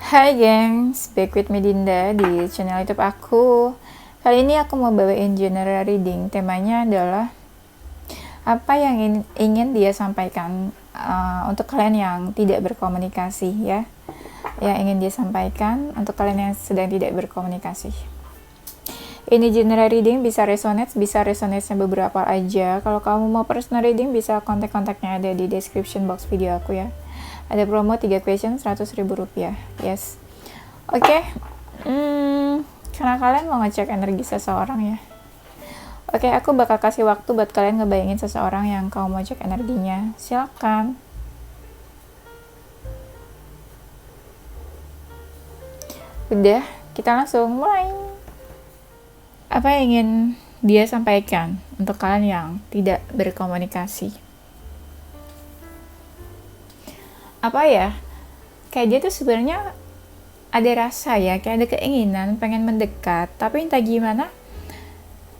Hai gengs, back with me Dinda di channel YouTube aku. Kali ini aku mau bawain general reading. Temanya adalah apa yang ingin dia sampaikan untuk kalian yang tidak berkomunikasi ya. Yang ingin dia sampaikan untuk kalian yang sedang tidak berkomunikasi. Ini general reading bisa resonate-nya beberapa aja. Kalau kamu mau personal reading bisa kontak-kontaknya ada di description box video aku ya. Ada promo 3 question 100.000 rupiah. Yes. Oke. Karena kalian mau ngecek energi seseorang ya. Oke, aku bakal kasih waktu buat kalian ngebayangin seseorang yang kamu mau cek energinya. Silakan. Udah, kita langsung mulai. Apa yang ingin dia sampaikan untuk kalian yang tidak berkomunikasi? Apa ya? Kayak dia tuh sebenarnya ada rasa ya, kayak ada keinginan pengen mendekat, tapi entah gimana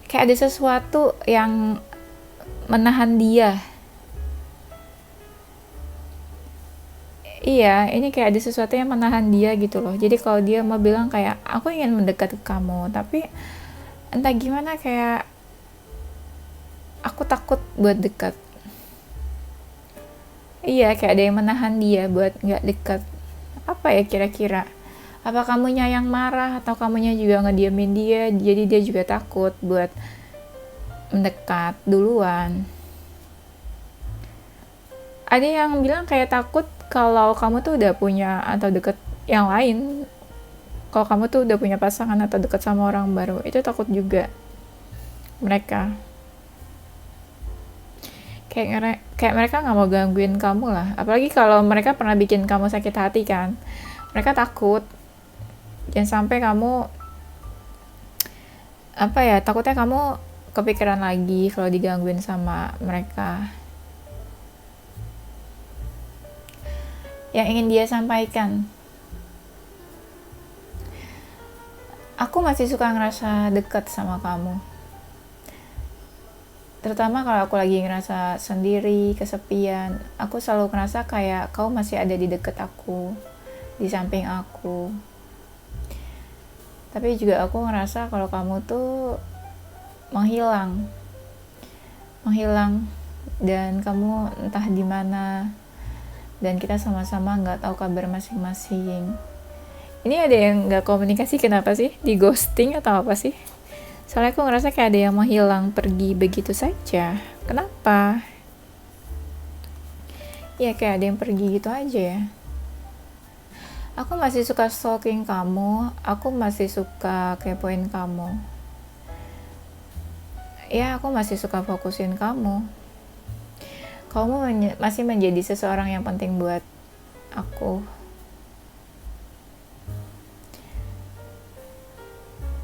kayak ada sesuatu yang menahan dia. Iya, ini kayak ada sesuatu yang menahan dia gitu loh. Jadi kalau dia mau bilang kayak aku ingin mendekat ke kamu, tapi entah gimana kayak aku takut buat dekat. Iya, kayak ada yang menahan dia buat nggak dekat. Apa ya kira-kira? Apa kamunya yang marah atau kamunya juga ngediamin dia, jadi dia juga takut buat mendekat duluan. Ada yang bilang kayak takut kalau kamu tuh udah punya atau deket yang lain. Kalau kamu tuh udah punya pasangan atau deket sama orang baru, itu takut juga mereka. Kayak mereka nggak mau gangguin kamu lah. Apalagi kalau mereka pernah bikin kamu sakit hati kan. Mereka takut jangan sampai kamu takutnya kamu kepikiran lagi kalau digangguin sama mereka. Yang ingin dia sampaikan, aku masih suka ngerasa dekat sama kamu, terutama kalau aku lagi ngerasa sendiri, kesepian. Aku selalu ngerasa kayak kau masih ada di dekat aku, di samping aku. Tapi juga aku ngerasa kalau kamu tuh menghilang dan kamu entah di mana, dan kita sama-sama nggak tahu kabar masing-masing. Ini ada yang nggak komunikasi, kenapa sih? Di ghosting atau apa sih? Soalnya aku ngerasa kayak ada yang menghilang, pergi begitu saja. Kenapa? Ya kayak ada yang pergi gitu aja ya. Aku masih suka stalking kamu, aku masih suka kepoin kamu. Ya, aku masih suka fokusin kamu. Kamu masih menjadi seseorang yang penting buat aku.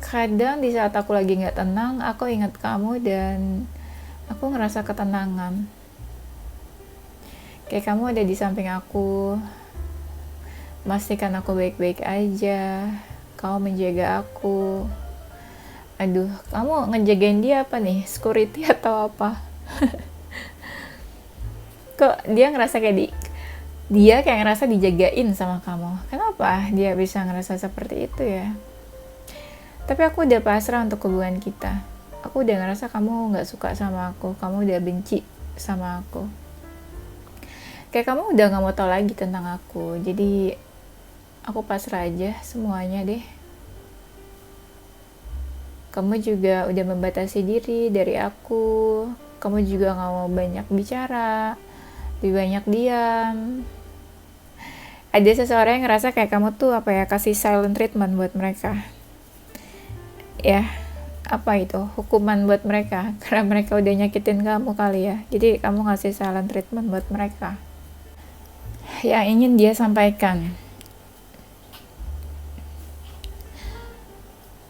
Kadang di saat aku lagi gak tenang, aku ingat kamu dan aku ngerasa ketenangan. Kayak kamu ada di samping aku, pastikan aku baik-baik aja, kamu menjaga aku. Aduh, kamu ngejagain dia apa nih? Security atau apa? Kok dia ngerasa kayak dia kayak ngerasa dijagain sama kamu. Kenapa dia bisa ngerasa seperti itu ya? Tapi aku udah pasrah untuk hubungan kita. Aku udah ngerasa kamu gak suka sama aku, kamu udah benci sama aku. Kayak kamu udah gak mau tahu lagi tentang aku. Jadi aku pasrah aja semuanya deh. Kamu juga udah membatasi diri dari aku. Kamu juga gak mau banyak bicara, lebih banyak diam. Ada seseorang yang ngerasa kayak kamu tuh kasih silent treatment buat mereka. Ya, apa itu? Hukuman buat mereka karena mereka udah nyakitin kamu kali ya. Jadi kamu ngasih silent treatment buat mereka. Yang ingin dia sampaikan,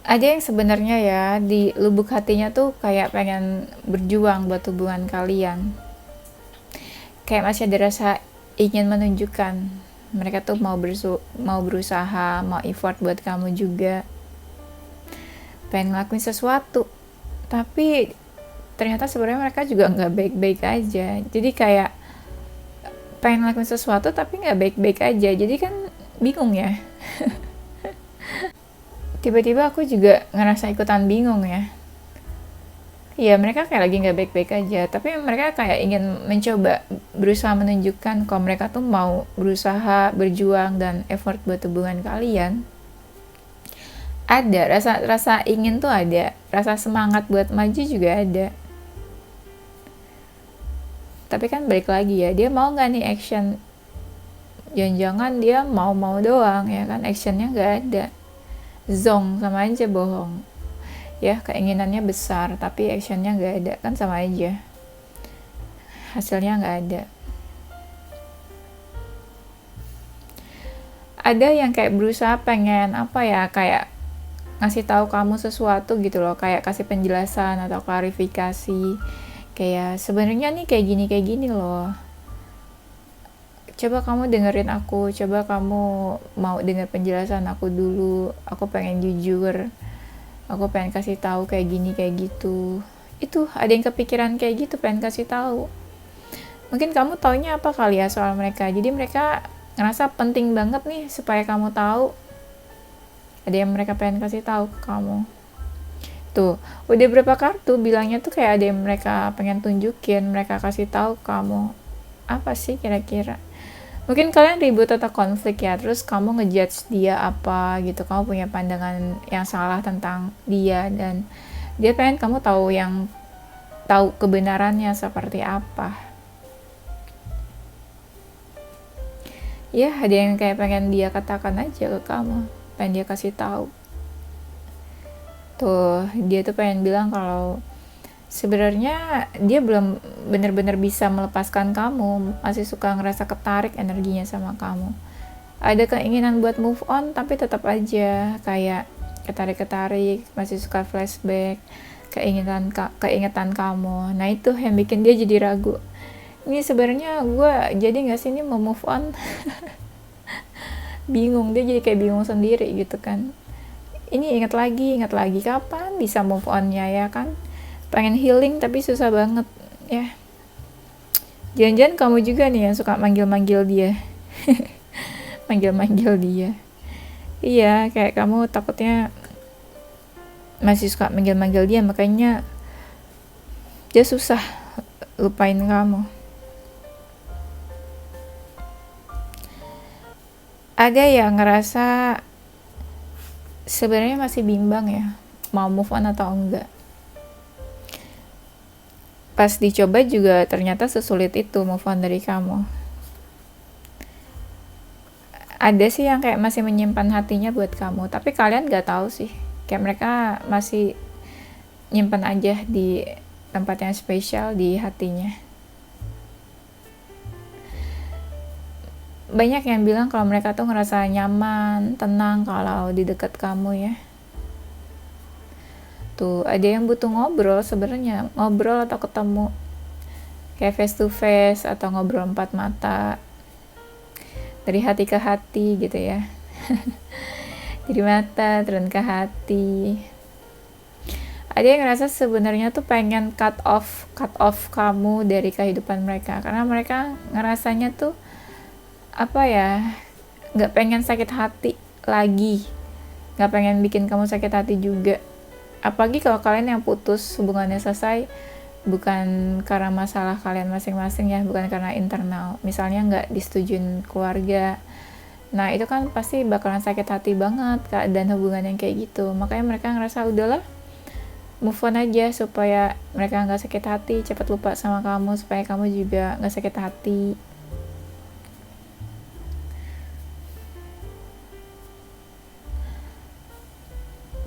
ada yang sebenarnya ya di lubuk hatinya tuh kayak pengen berjuang buat hubungan kalian. Kayak masih ada rasa ingin menunjukkan mereka tuh mau berusaha, mau effort buat kamu juga. Pengen ngelakuin sesuatu, tapi ternyata sebenarnya mereka juga nggak baik-baik aja. Jadi kayak pengen ngelakuin sesuatu tapi nggak baik-baik aja, jadi kan bingung ya. Tiba-tiba aku juga ngerasa ikutan bingung ya. Ya mereka kayak lagi nggak baik-baik aja, tapi mereka kayak ingin mencoba berusaha menunjukkan kalau mereka tuh mau berusaha, berjuang, dan effort buat hubungan kalian. Ada, rasa ingin tuh ada, rasa semangat buat maju juga ada. Tapi kan balik lagi ya, dia mau nggak nih action? Jangan-jangan dia mau-mau doang ya kan, actionnya nggak ada. Zong, sama aja bohong. Ya keinginannya besar tapi actionnya nggak ada, kan sama aja, hasilnya nggak ada. Ada yang kayak berusaha pengen apa ya, kayak ngasih tahu kamu sesuatu gitu loh, kayak kasih penjelasan atau klarifikasi, kayak sebenarnya nih kayak gini loh, coba kamu dengerin aku, coba kamu mau dengar penjelasan aku dulu, aku pengen jujur, aku pengen kasih tahu kayak gini kayak gitu. Itu ada yang kepikiran kayak gitu, pengen kasih tahu. Mungkin kamu taunya apa kali ya soal mereka, jadi mereka ngerasa penting banget nih supaya kamu tahu. Ada yang mereka pengen kasih tahu ke kamu. Tuh, udah berapa kartu bilangnya tuh kayak ada yang mereka pengen tunjukin, mereka kasih tahu ke kamu. Apa sih kira-kira? Mungkin kalian ribut atau konflik ya, terus kamu ngejudge dia apa gitu, kamu punya pandangan yang salah tentang dia, dan dia pengen kamu tahu kebenarannya seperti apa. Ya, ada yang kayak pengen dia katakan aja ke kamu, pengen dia kasih tahu. Tuh, dia tuh pengen bilang kalau sebenarnya dia belum benar-benar bisa melepaskan kamu, masih suka ngerasa ketarik energinya sama kamu. Ada keinginan buat move on tapi tetap aja kayak ketarik-ketarik, masih suka flashback, keingetan kamu. Nah itu yang bikin dia jadi ragu. Ini sebenarnya gue jadi nggak sih ini mau move on? Bingung, dia jadi kayak bingung sendiri gitu kan. Ini ingat lagi kapan bisa move on-nya ya kan? Pengen healing tapi susah banget ya. Jangan-jangan kamu juga nih yang suka manggil-manggil dia. Manggil-manggil dia. Iya, kayak kamu takutnya masih suka manggil-manggil dia, makanya dia susah lupain kamu. Ada yang ngerasa sebenarnya masih bimbang ya, mau move on atau enggak. Pas dicoba juga ternyata sesulit itu move on dari kamu. Ada sih yang kayak masih menyimpan hatinya buat kamu, tapi kalian gak tahu sih, kayak mereka masih nyimpan aja di tempat yang spesial di hatinya. Banyak yang bilang kalau mereka tuh ngerasa nyaman, tenang kalau di dekat kamu ya. Tuh, ada yang butuh ngobrol sebenarnya, ngobrol atau ketemu kayak face to face atau ngobrol empat mata, dari hati ke hati gitu ya. Dari mata turun ke hati. Ada yang ngerasa sebenarnya tuh pengen cut off kamu dari kehidupan mereka, karena mereka ngerasanya tuh apa ya, nggak pengen sakit hati lagi, nggak pengen bikin kamu sakit hati juga. Apalagi kalau kalian yang putus, hubungannya selesai bukan karena masalah kalian masing-masing ya, bukan karena internal, misalnya nggak disetujuin keluarga. Nah itu kan pasti bakalan sakit hati banget keadaan hubungan yang kayak gitu. Makanya mereka ngerasa udahlah move on aja supaya mereka nggak sakit hati, cepat lupa sama kamu, supaya kamu juga nggak sakit hati.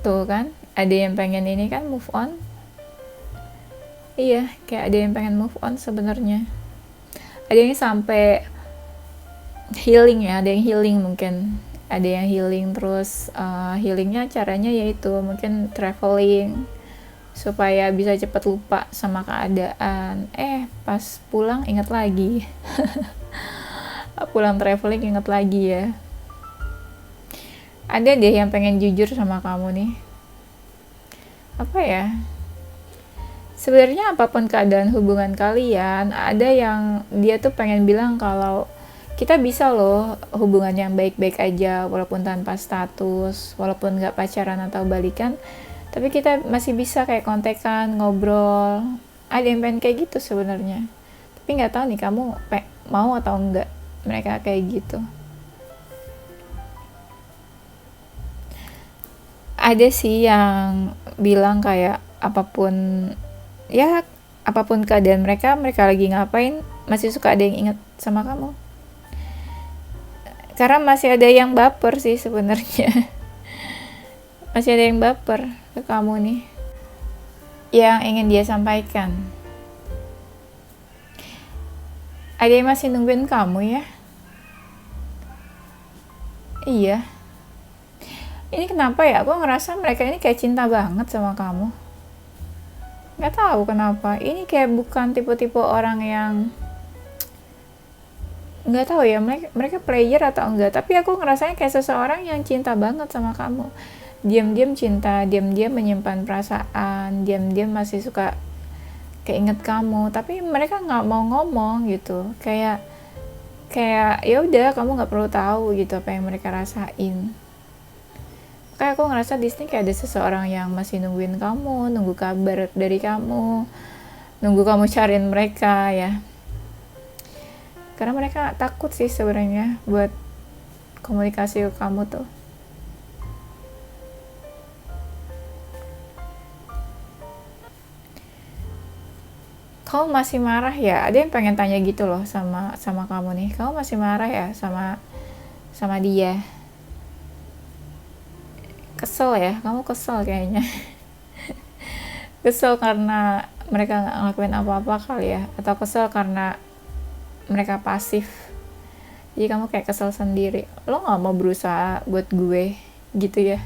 Tuh kan, ada yang pengen ini kan move on. Iya, kayak ada yang pengen move on sebenarnya. Ada yang sampai healing ya, ada yang healing mungkin. Ada yang healing terus healingnya caranya yaitu mungkin traveling supaya bisa cepat lupa sama keadaan. Pas pulang ingat lagi. Pulang traveling ingat lagi ya. Ada deh yang pengen jujur sama kamu nih. Apa ya? Sebenarnya apapun keadaan hubungan kalian, ada yang dia tuh pengen bilang kalau kita bisa loh hubungan yang baik-baik aja walaupun tanpa status, walaupun nggak pacaran atau balikan, tapi kita masih bisa kayak kontekan, ngobrol. Ada yang pengen kayak gitu sebenarnya, tapi nggak tahu nih kamu mau atau enggak mereka kayak gitu. Ada sih yang bilang kayak apapun keadaan mereka lagi ngapain, masih suka ada yang ingat sama kamu. Karena masih ada yang baper sih sebenarnya. Masih ada yang baper ke kamu nih, yang ingin dia sampaikan. Ada yang masih nungguin kamu ya? Iya. Ini kenapa ya? Aku ngerasa mereka ini kayak cinta banget sama kamu. Gak tahu kenapa. Ini kayak bukan tipe-tipe orang yang nggak tahu ya, mereka player atau enggak, tapi aku ngerasanya kayak seseorang yang cinta banget sama kamu. Diam-diam cinta, diam-diam menyimpan perasaan, diam-diam masih suka keinget kamu, tapi mereka nggak mau ngomong gitu. Kayak ya udah, kamu nggak perlu tahu gitu apa yang mereka rasain. Kayak aku ngerasa di sini kayak ada seseorang yang masih nungguin kamu, nunggu kabar dari kamu, nunggu kamu cariin mereka ya. Karena mereka takut sih sebenarnya buat komunikasi ke kamu tuh. Kamu masih marah ya? Ada yang pengen tanya gitu loh sama kamu nih. Kamu masih marah ya sama dia? Kesel ya? Kamu kesel kayaknya. Kesel karena mereka nggak ngelakuin apa-apa kali ya? Atau kesel karena mereka pasif, jadi kamu kayak kesel sendiri, lo nggak mau berusaha buat gue gitu ya.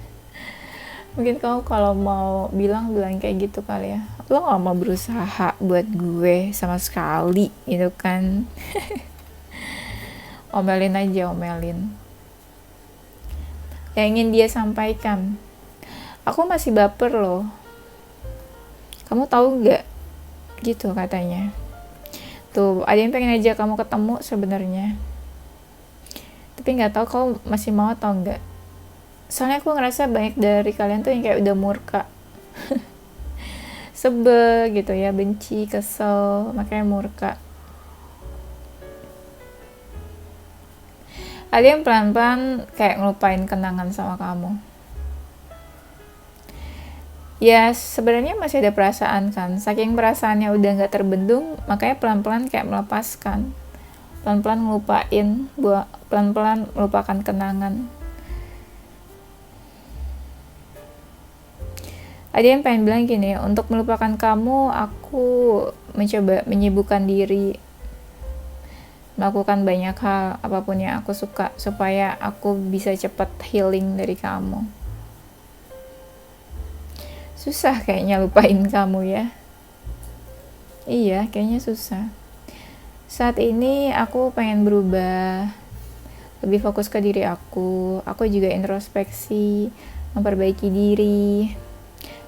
Mungkin kamu kalau mau bilang kayak gitu kali ya, lo nggak mau berusaha buat gue sama sekali gitu kan. Omelin aja, omelin yang ingin dia sampaikan. Aku masih baper loh, kamu tahu nggak, gitu katanya. Tuh, ada yang pengen aja kamu ketemu sebenarnya. Tapi nggak tahu kamu masih mau atau enggak. Soalnya aku ngerasa banyak dari kalian tuh yang kayak udah murka. Sebel gitu ya, benci, kesel, makanya murka. Ada yang pelan-pelan kayak ngelupain kenangan sama kamu. Ya sebenarnya masih ada perasaan kan, saking perasaannya udah nggak terbendung, makanya pelan-pelan kayak melepaskan, pelan-pelan ngelupain, pelan-pelan melupakan kenangan. Ada yang pengen bilang gini, untuk melupakan kamu aku mencoba menyibukkan diri, melakukan banyak hal, apapun yang aku suka, supaya aku bisa cepat healing dari kamu. Susah kayaknya lupain kamu ya. Iya, kayaknya susah. Saat ini aku pengen berubah, lebih fokus ke diri aku. Aku juga introspeksi, memperbaiki diri.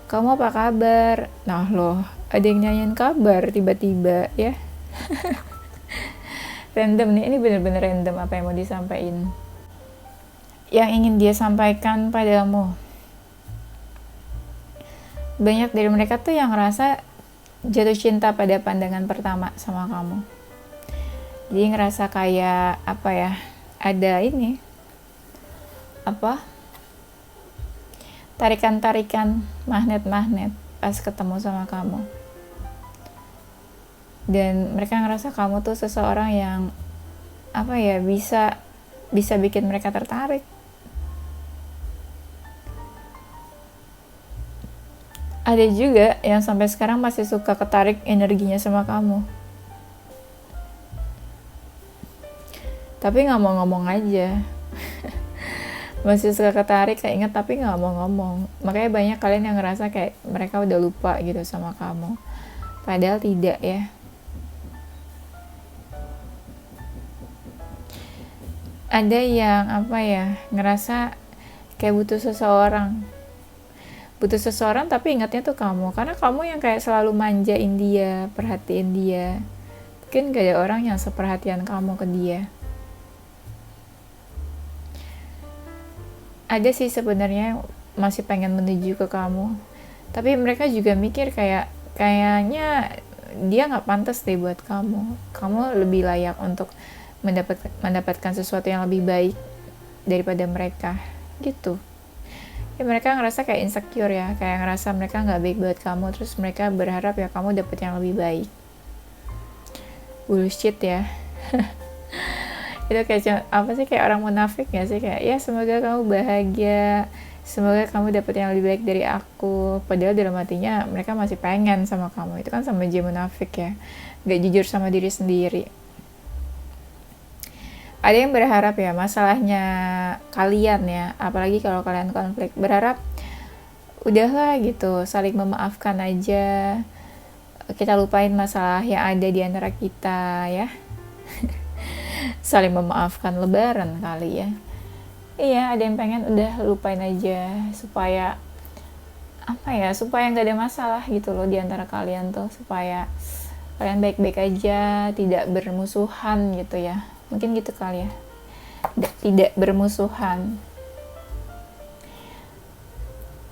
Kamu apa kabar? Nah loh, ada yang nanyain kabar tiba-tiba ya. Random nih, ini bener-bener random apa yang mau disampaikan. Yang ingin dia sampaikan padamu. Banyak dari mereka tuh yang ngerasa jatuh cinta pada pandangan pertama sama kamu. Jadi ngerasa kayak ada ini tarikan-tarikan, magnet-magnet pas ketemu sama kamu. Dan mereka ngerasa kamu tuh seseorang yang bisa bikin mereka tertarik. Ada juga yang sampai sekarang masih suka ketarik energinya sama kamu, tapi nggak mau ngomong aja. Masih suka ketarik, kayak inget tapi nggak mau ngomong. Makanya banyak kalian yang ngerasa kayak mereka udah lupa gitu sama kamu, padahal tidak ya. Ada yang ngerasa kayak butuh seseorang tapi ingatnya tuh kamu, karena kamu yang kayak selalu manjain dia, perhatiin dia. Mungkin gak ada orang yang seperhatian kamu ke dia. ada sih sebenarnya masih pengen menuju ke kamu, tapi mereka juga mikir kayaknya dia nggak pantas deh buat kamu lebih layak untuk mendapatkan sesuatu yang lebih baik daripada mereka gitu ya. Mereka ngerasa kayak insecure ya, kayak ngerasa mereka nggak baik buat kamu, terus mereka berharap ya kamu dapet yang lebih baik. Bullshit ya. Itu kayak apa sih, kayak orang munafik gak sih, kayak ya semoga kamu bahagia, semoga kamu dapet yang lebih baik dari aku, padahal dalam hatinya mereka masih pengen sama kamu. Itu kan sama aja munafik ya, gak jujur sama diri sendiri. Ada yang berharap ya masalahnya kalian ya, apalagi kalau kalian konflik, berharap udahlah gitu, saling memaafkan aja, kita lupain masalah yang ada di antara kita ya. Saling memaafkan, lebaran kali ya. Iya, ada yang pengen udah lupain aja supaya supaya nggak ada masalah gitu loh di antara kalian tuh, supaya kalian baik-baik aja, tidak bermusuhan gitu ya. Mungkin gitu kali ya, tidak bermusuhan.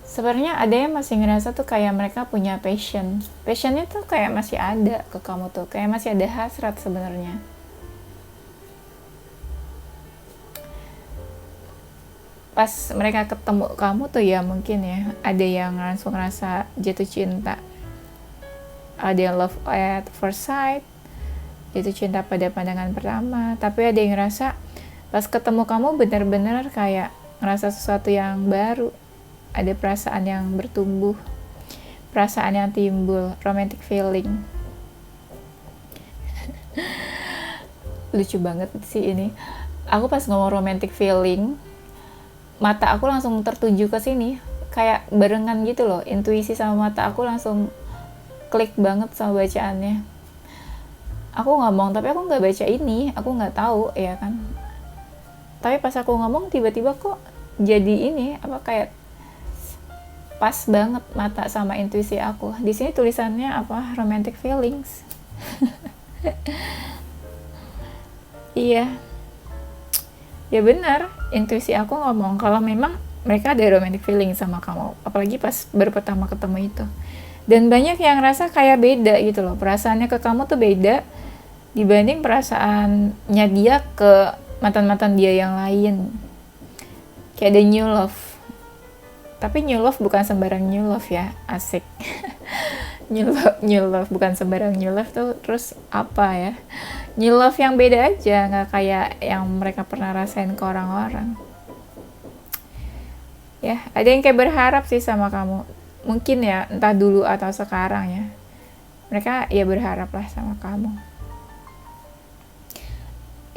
Sebenarnya ada yang masih ngerasa tuh kayak mereka punya passionnya tuh kayak masih ada ke kamu tuh, kayak masih ada hasrat sebenarnya. Pas mereka ketemu kamu tuh ya mungkin ya, ada yang langsung ngerasa jatuh cinta, ada yang love at first sight, jatuh cinta pada pandangan pertama. Tapi ada yang ngerasa pas ketemu kamu benar-benar kayak ngerasa sesuatu yang baru, ada perasaan yang bertumbuh, perasaan yang timbul, romantic feeling. Lucu banget sih ini, aku pas ngomong romantic feeling, mata aku langsung tertuju ke sini, kayak barengan gitu loh, intuisi sama mata aku langsung klik banget sama bacaannya. Aku ngomong tapi aku nggak baca ini, aku nggak tahu ya kan, tapi pas aku ngomong tiba-tiba kok jadi ini kayak pas banget mata sama intuisi aku. Di sini tulisannya romantic feelings. Iya ya, benar, intuisi aku ngomong kalau memang mereka ada romantic feeling sama kamu, apalagi pas baru pertama ketemu itu. Dan banyak yang ngerasa kayak beda gitu loh, perasaannya ke kamu tuh beda dibanding perasaannya dia ke mantan-mantan dia yang lain. Kayak ada new love, tapi new love bukan sembarang new love ya, asik. new love bukan sembarang new love tuh, terus new love yang beda aja, nggak kayak yang mereka pernah rasain ke orang-orang ya. Ada yang kayak berharap sih sama kamu, mungkin ya, entah dulu atau sekarang ya, mereka ya berharap lah sama kamu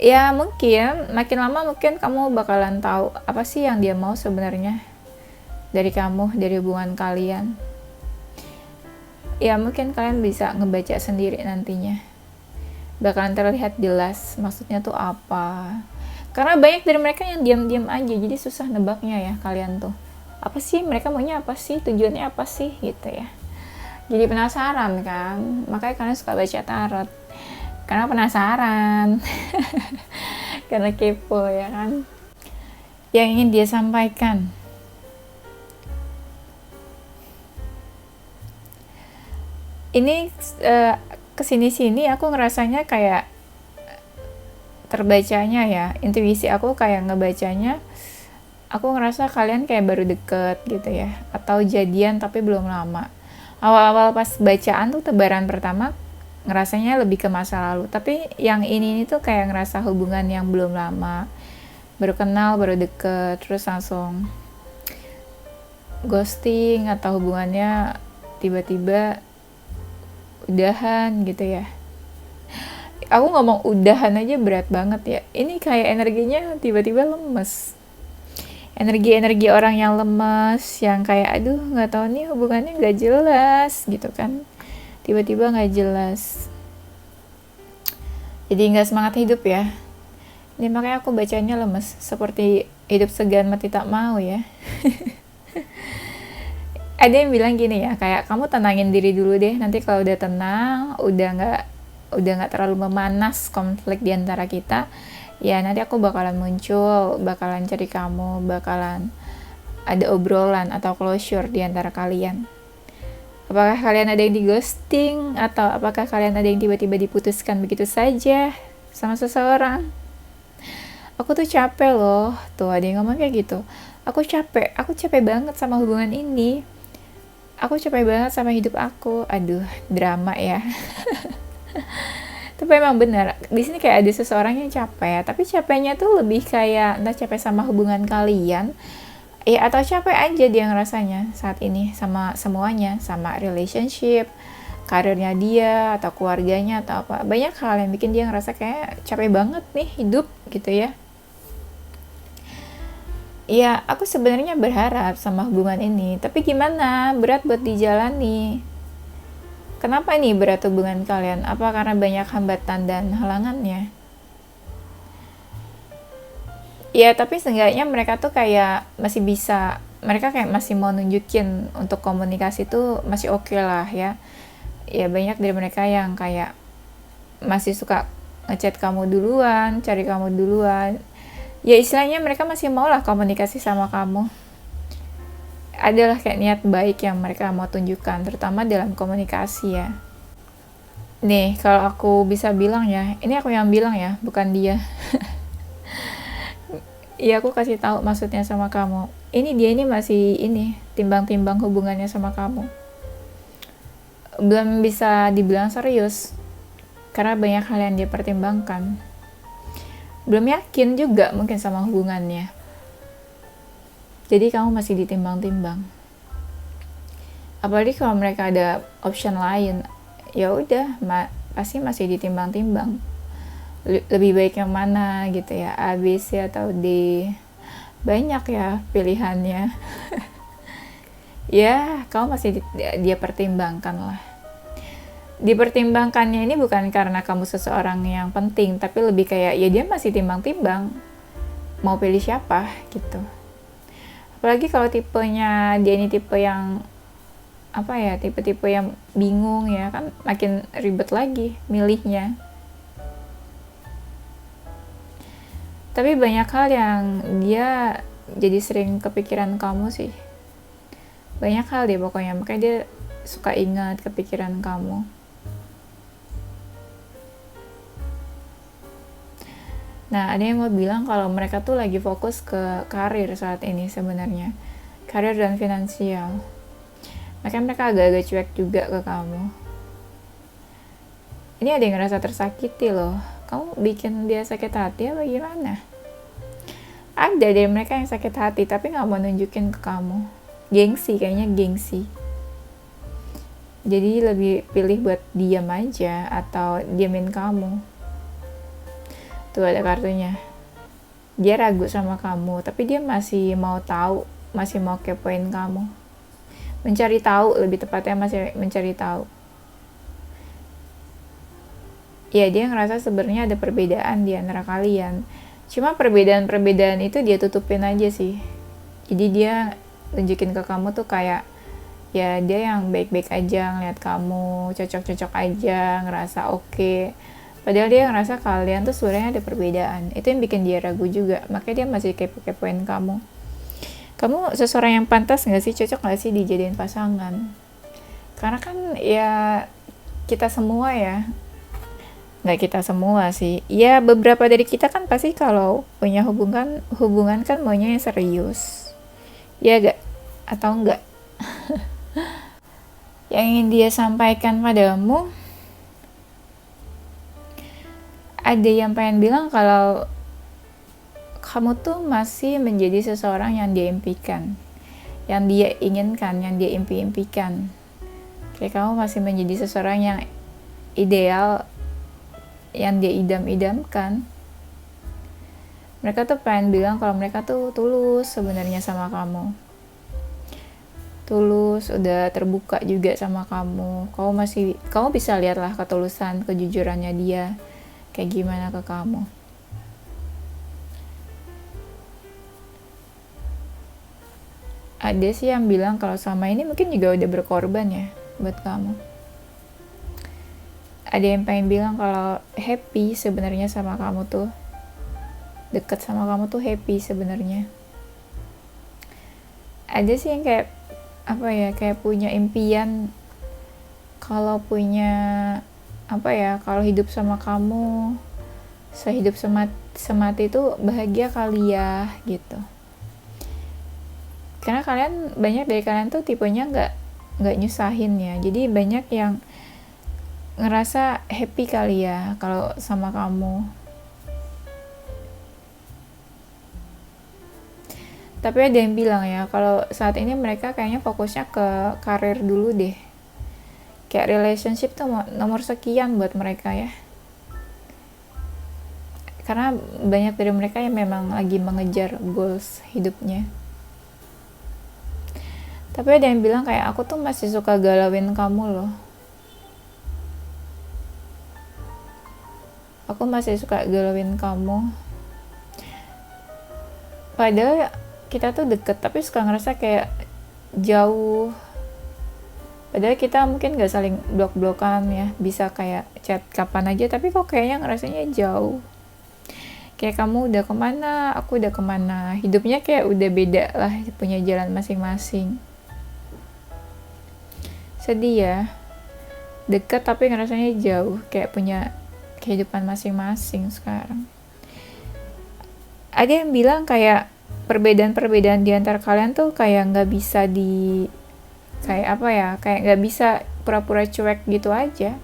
ya. Mungkin makin lama mungkin kamu bakalan tahu apa sih yang dia mau sebenarnya dari kamu, dari hubungan kalian ya. Mungkin kalian bisa ngebaca sendiri nantinya, bakalan terlihat jelas maksudnya tuh apa. Karena banyak dari mereka yang diam-diam aja, jadi susah nebaknya ya kalian tuh. Apa sih mereka maunya, apa sih tujuannya, apa sih gitu ya. Jadi penasaran kan, makanya kalian suka baca tarot. Karena penasaran. Karena kepo ya kan. Yang ingin dia sampaikan. Ini kesini-sini aku ngerasanya kayak terbacanya ya, intuisi aku kayak ngebacanya, aku ngerasa kalian kayak baru deket gitu ya, atau jadian tapi belum lama. Awal-awal pas bacaan tuh tebaran pertama ngerasanya lebih ke masa lalu, tapi yang ini tuh kayak ngerasa hubungan yang belum lama, baru kenal, baru deket, terus langsung ghosting atau hubungannya tiba-tiba udahan gitu ya. Aku ngomong udahan aja berat banget ya. Ini kayak energinya tiba-tiba lemes. Energi orang yang lemes, yang kayak aduh nggak tahu nih hubungannya nggak jelas gitu kan. Tiba-tiba nggak jelas. Jadi nggak semangat hidup ya. Ini makanya aku bacanya lemes, seperti hidup segan mati tak mau ya. Ada yang bilang gini ya, kayak kamu tenangin diri dulu deh, nanti kalau udah tenang, udah nggak terlalu memanas konflik di antara kita, Ya nanti aku bakalan muncul, bakalan cari kamu, bakalan ada obrolan atau closure di antara kalian. Apakah kalian ada yang di ghosting, atau apakah kalian ada yang tiba-tiba diputuskan begitu saja sama seseorang? Aku tuh capek loh, tuh ada yang ngomong kayak gitu. Aku capek banget sama hubungan ini. Aku capek banget sama hidup aku. Aduh, drama ya. Tapi emang bener, di sini kayak ada seseorang yang capek, tapi capeknya tuh lebih kayak entah capek sama hubungan kalian, ya atau capek aja dia ngerasanya saat ini sama semuanya, sama relationship, karirnya dia, atau keluarganya, atau apa. Banyak hal yang bikin dia ngerasa kayak capek banget nih hidup gitu ya. Ya, aku sebenarnya berharap sama hubungan ini, tapi gimana? Berat buat dijalani. Kenapa nih berat hubungan kalian? Apa karena banyak hambatan dan halangannya? Ya, tapi seenggaknya mereka tuh kayak masih bisa, mereka kayak masih mau nunjukin untuk komunikasi tuh masih oke lah ya. Ya, banyak dari mereka yang kayak masih suka ngechat kamu duluan, cari kamu duluan. Ya, istilahnya mereka masih mau lah komunikasi sama kamu. Adalah kayak niat baik yang mereka mau tunjukkan, terutama dalam komunikasi ya. Nih, kalau aku bisa bilang ya, ini aku yang bilang ya, bukan dia. Iya, aku kasih tahu maksudnya sama kamu. Dia ini masih timbang-timbang hubungannya sama kamu. Belum bisa dibilang serius, karena banyak hal yang dia pertimbangkan. Belum yakin juga mungkin sama hubungannya. Jadi kamu masih ditimbang-timbang. Apalagi kalau mereka ada option lain, ya udah, pasti masih ditimbang-timbang. Lebih baik yang mana gitu ya, A, B, C atau D. Banyak ya pilihannya. Ya, kamu masih dia pertimbangkan lah. Dipertimbangkannya ini bukan karena kamu seseorang yang penting, tapi lebih kayak ya dia masih timbang-timbang mau pilih siapa gitu. Apalagi kalau tipenya dia ini tipe yang apa ya, tipe-tipe yang bingung ya kan, makin ribet lagi milihnya. Tapi banyak hal yang dia jadi sering kepikiran kamu sih. Banyak hal deh pokoknya, makanya dia suka ingat kepikiran kamu. Nah, ada yang mau bilang kalau mereka tuh lagi fokus ke karir saat ini sebenarnya. Karir dan finansial. Makanya mereka agak-agak cuek juga ke kamu. Ini ada yang ngerasa tersakiti loh. Kamu bikin dia sakit hati apa gimana? Ada dari mereka yang sakit hati tapi gak mau nunjukin ke kamu. Gengsi, kayaknya gengsi. Jadi lebih pilih buat diam aja atau diamin kamu. Tuh ada kartunya. Dia ragu sama kamu, tapi dia masih mau tahu, masih mau kepoin kamu. Mencari tahu, lebih tepatnya masih mencari tahu. Ya, dia ngerasa sebenarnya ada perbedaan di antara kalian. Cuma perbedaan-perbedaan itu dia tutupin aja sih. Jadi dia tunjukin ke kamu tuh kayak ya dia yang baik-baik aja ngeliat kamu, cocok-cocok aja, ngerasa oke. Padahal dia ngerasa kalian tuh sebenarnya ada perbedaan. Itu yang bikin dia ragu juga. Makanya dia masih kepo-kepoin kamu. Kamu seseorang yang pantas gak sih, cocok gak sih dijadiin pasangan? Karena kan ya kita semua ya, nggak kita semua sih. Ya beberapa dari kita kan pasti kalau punya hubungan kan maunya yang serius. Ya gak? Atau enggak? Yang ingin dia sampaikan padamu, ada yang pengen bilang kalau kamu tuh masih menjadi seseorang yang dia impikan, yang dia inginkan, yang dia impikan. Kayak kamu masih menjadi seseorang yang ideal, yang dia idam-idamkan. Mereka tuh pengen bilang kalau mereka tuh tulus sebenarnya sama kamu. Tulus, udah terbuka juga sama kamu. Kamu bisa lihatlah ketulusan, kejujurannya dia kayak gimana ke kamu. Ada sih yang bilang kalau selama ini mungkin juga udah berkorban ya buat kamu. Ada yang pengen bilang kalau happy sebenarnya sama kamu tuh. deket sama kamu tuh happy sebenarnya. Ada sih yang kayak apa ya, kayak punya impian kalau punya apa ya, kalau hidup sama kamu sehidup semati itu bahagia kali ya gitu. Karena banyak dari kalian tuh tipenya nggak nyusahin ya, jadi banyak yang ngerasa happy kali ya kalau sama kamu. Tapi ada yang bilang ya, kalau saat ini mereka kayaknya fokusnya ke karir dulu deh. Kayak relationship tuh nomor sekian buat mereka ya. Karena banyak dari mereka yang memang lagi mengejar goals hidupnya. Tapi ada yang bilang kayak, aku tuh masih suka galauin kamu loh. Aku masih suka galauin kamu. Padahal kita tuh deket, tapi suka ngerasa kayak jauh. Padahal kita mungkin gak saling blok-blokan ya, bisa kayak chat kapan aja, tapi kok kayaknya ngerasanya jauh. Kayak kamu udah kemana, aku udah kemana. Hidupnya kayak udah beda lah, punya jalan masing-masing. Sedih ya, deket tapi ngerasanya jauh, kayak punya kehidupan masing-masing sekarang. Ada yang bilang kayak perbedaan-perbedaan di antara kalian tuh kayak nggak bisa kayak apa ya, kayak nggak bisa pura-pura cuek gitu aja.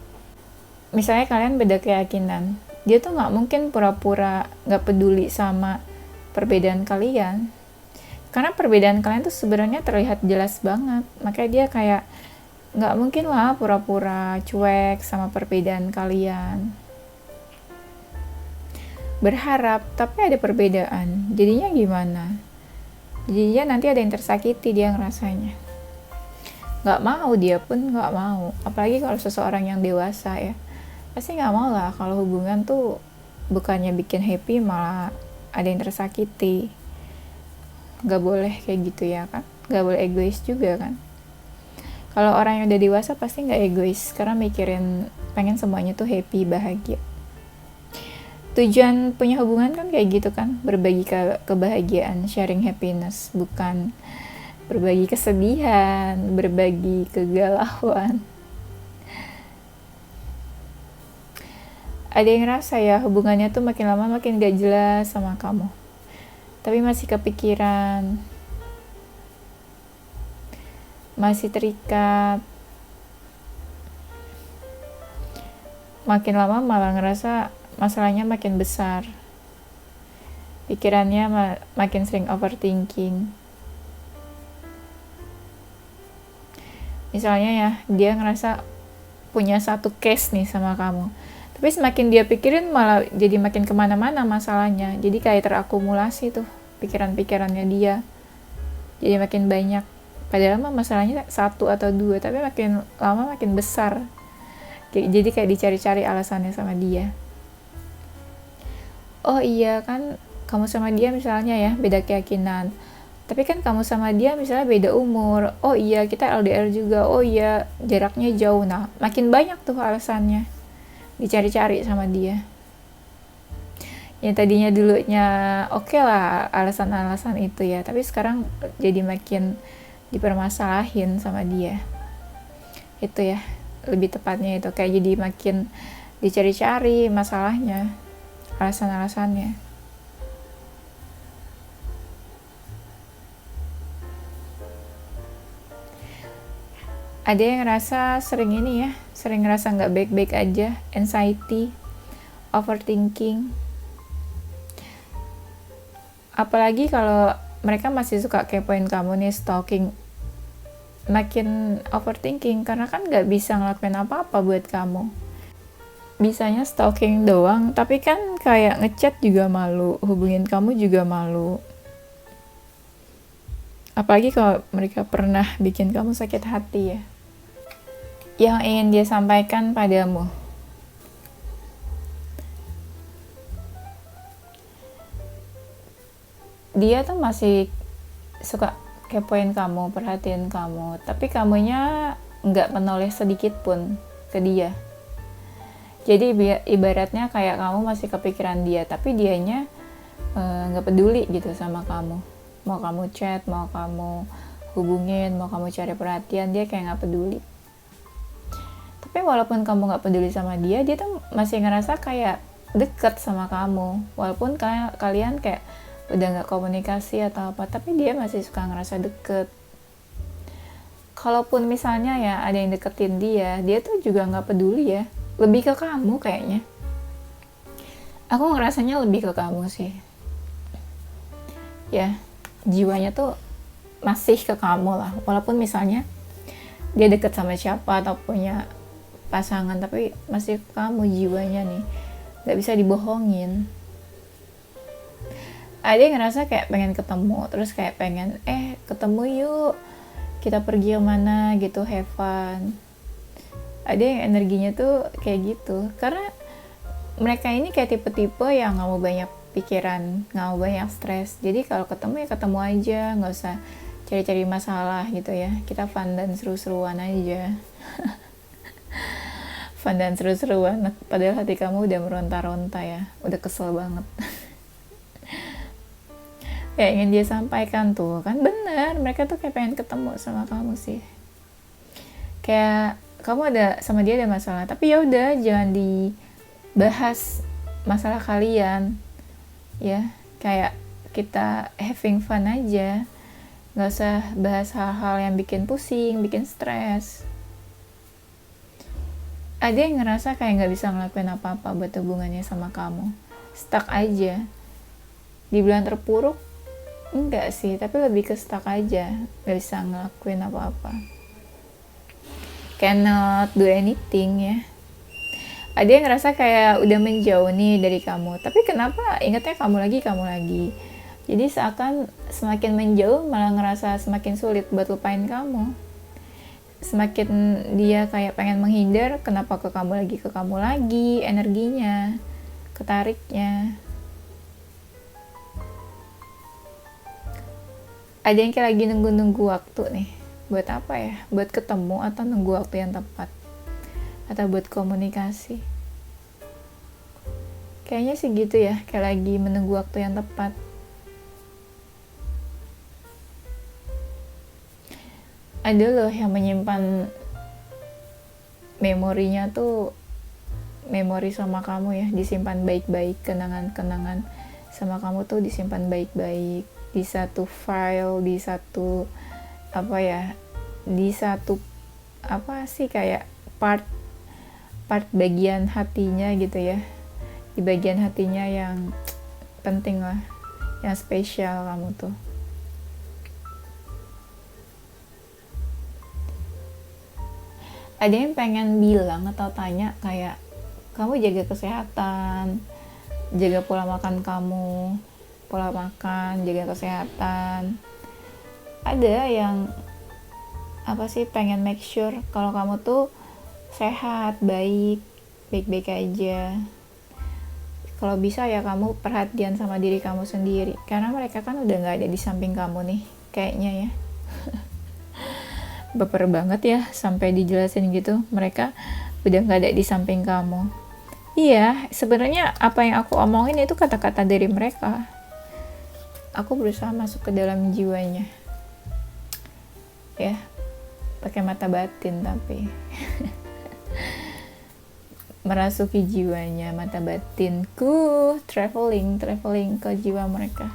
Misalnya kalian beda keyakinan, dia tuh nggak mungkin pura-pura nggak peduli sama perbedaan kalian, karena perbedaan kalian tuh sebenarnya terlihat jelas banget. Makanya dia kayak nggak mungkin lah pura-pura cuek sama perbedaan kalian. Berharap tapi ada perbedaan, jadinya gimana? Jadinya nanti ada yang tersakiti dia ngerasanya. Nggak mau, dia pun nggak mau. Apalagi kalau seseorang yang dewasa ya, pasti nggak mau lah kalau hubungan tuh bukannya bikin happy malah ada yang tersakiti. Nggak boleh kayak gitu ya kan, nggak boleh egois juga kan. Kalau orang yang udah dewasa pasti nggak egois, karena mikirin pengen semuanya tuh happy, bahagia. Tujuan punya hubungan kan kayak gitu kan, berbagi kebahagiaan, sharing happiness, bukan berbagi kesedihan, berbagi kegalauan. Ada yang ngerasa ya hubungannya tuh makin lama makin gak jelas sama kamu, tapi masih kepikiran, masih terikat. Makin lama malah ngerasa masalahnya makin besar, pikirannya makin sering overthinking. Misalnya ya, dia ngerasa punya satu case nih sama kamu, tapi semakin dia pikirin malah jadi makin kemana-mana masalahnya. Jadi kayak terakumulasi tuh pikiran-pikirannya dia, jadi makin banyak. Padahal mah masalahnya satu atau dua, tapi makin lama makin besar. Jadi kayak dicari-cari alasannya sama dia. Oh iya kan, kamu sama dia misalnya ya beda keyakinan, tapi kan kamu sama dia misalnya beda umur. Oh iya, kita LDR juga. Oh iya, jaraknya jauh. Nah, makin banyak tuh alasannya dicari-cari sama dia. Yang tadinya dulunya oke lah alasan-alasan itu ya, tapi sekarang jadi makin dipermasalahin sama dia. Itu ya, lebih tepatnya itu, kayak jadi makin dicari-cari masalahnya, alasan-alasannya. Ada yang ngerasa sering ngerasa nggak baik-baik aja, anxiety, overthinking. Apalagi kalau mereka masih suka kepoin kamu nih, stalking, makin overthinking karena kan nggak bisa ngelakuin apa-apa buat kamu. Bisanya stalking doang, tapi kan kayak ngechat juga malu, hubungin kamu juga malu. Apalagi kalau mereka pernah bikin kamu sakit hati ya. Yang ingin dia sampaikan padamu, dia tuh masih suka kepoin kamu, perhatiin kamu, tapi kamunya nggak menoleh sedikit pun ke dia. Jadi ibaratnya kayak kamu masih kepikiran dia, tapi dianya nggak peduli gitu sama kamu. Mau kamu chat, mau kamu hubungin, mau kamu cari perhatian, dia kayak nggak peduli. Tapi walaupun kamu nggak peduli sama dia, dia tuh masih ngerasa kayak deket sama kamu. Walaupun kalian kayak udah nggak komunikasi atau apa, tapi dia masih suka ngerasa deket. Kalaupun misalnya ya ada yang deketin dia tuh juga nggak peduli ya. Lebih ke kamu kayaknya. Aku ngerasanya lebih ke kamu sih. Ya, jiwanya tuh masih ke kamu lah. Walaupun misalnya dia deket sama siapa atau punya pasangan, tapi masih ke kamu jiwanya nih. Gak bisa dibohongin. Ada yang ngerasa kayak pengen ketemu, terus kayak pengen ketemu yuk, kita pergi kemana gitu, have fun. Ada yang energinya tuh kayak gitu, karena mereka ini kayak tipe-tipe yang gak mau banyak pikiran, gak mau banyak stres. Jadi kalau ketemu ya ketemu aja, gak usah cari-cari masalah gitu ya. Kita fun dan seru-seruan aja. Fun dan seru-seruan, padahal hati kamu udah meronta-ronta ya, udah kesel banget. Ya ingin dia sampaikan tuh kan bener, mereka tuh kayak pengen ketemu sama kamu sih. Kayak kamu ada sama dia ada masalah, tapi ya udah jangan dibahas masalah kalian ya, kayak kita having fun aja, nggak usah bahas hal-hal yang bikin pusing, bikin stres. Ada yang ngerasa kayak nggak bisa ngelakuin apa-apa buat hubungannya sama kamu, stuck aja. Dibilang terpuruk enggak sih, tapi lebih ke stuck aja, nggak bisa ngelakuin apa-apa, cannot do anything ya. Ada yang ngerasa kayak udah menjauh nih dari kamu, tapi kenapa ingatnya kamu lagi. Jadi seakan semakin menjauh malah ngerasa semakin sulit buat lupain kamu. Semakin dia kayak pengen menghindar, kenapa ke kamu lagi, energinya, ketariknya. Ada yang kayak lagi nunggu waktu nih. Buat apa ya? Buat ketemu atau nunggu waktu yang tepat? Atau buat komunikasi? Kayaknya sih gitu ya, kayak lagi menunggu waktu yang tepat. Ada loh yang menyimpan memorinya tuh, memori sama kamu ya, disimpan baik-baik, kenangan-kenangan sama kamu tuh disimpan baik-baik di satu file, di satu kayak part bagian hatinya gitu ya, di bagian hatinya yang penting lah, yang spesial kamu tuh. Ada yang pengen bilang atau tanya kayak, kamu jaga kesehatan, jaga pola makan kamu, jaga kesehatan. Ada yang pengen make sure kalau kamu tuh sehat, baik-baik aja. Kalau bisa ya kamu perhatian sama diri kamu sendiri, karena mereka kan udah gak ada di samping kamu nih kayaknya ya. Baper banget ya sampai dijelasin gitu, mereka udah gak ada di samping kamu. Iya, sebenarnya apa yang aku omongin itu kata-kata dari mereka. Aku berusaha masuk ke dalam jiwanya ya, pakai mata batin, tapi merasuki jiwanya, mata batinku, traveling ke jiwa mereka,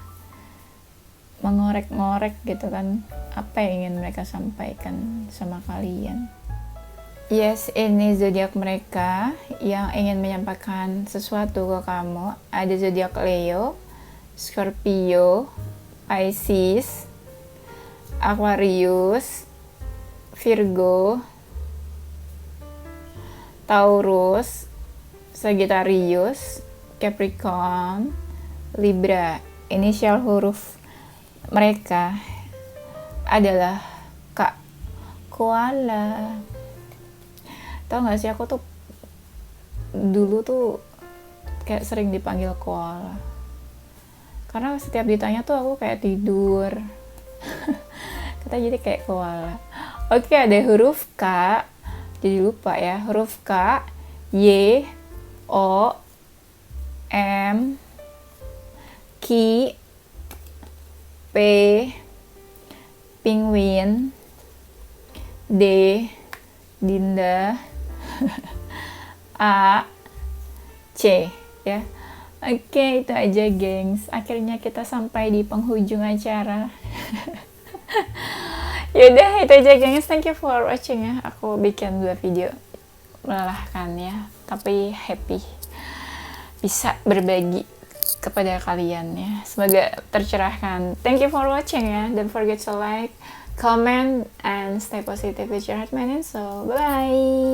mengorek-ngorek gitu kan, apa yang ingin mereka sampaikan sama kalian. Yes, ini zodiak mereka yang ingin menyampaikan sesuatu ke kamu. Ada zodiak Leo, Scorpio, Pisces, Aquarius, Virgo, Taurus, Sagittarius, Capricorn, Libra. Inisial huruf mereka adalah K, koala. Tau gak sih, aku tuh dulu tuh kayak sering dipanggil koala, karena setiap ditanya tuh aku kayak tidur. Kita jadi kayak koala. Oke, ada huruf K, jadi lupa ya. Huruf K, Y, O, M, Q, Ki, P, Penguin, D, Dinda, A, C, ya. Oke, itu aja gengs. Akhirnya kita sampai di penghujung acara. Yaudah, itu aja gengs. Thank you for watching ya. Aku bikin 2 video melelahkan ya, tapi happy bisa berbagi kepada kalian ya. Semoga tercerahkan. Thank you for watching ya. Don't forget to like, comment, and stay positive with your heart, man. So, bye-bye.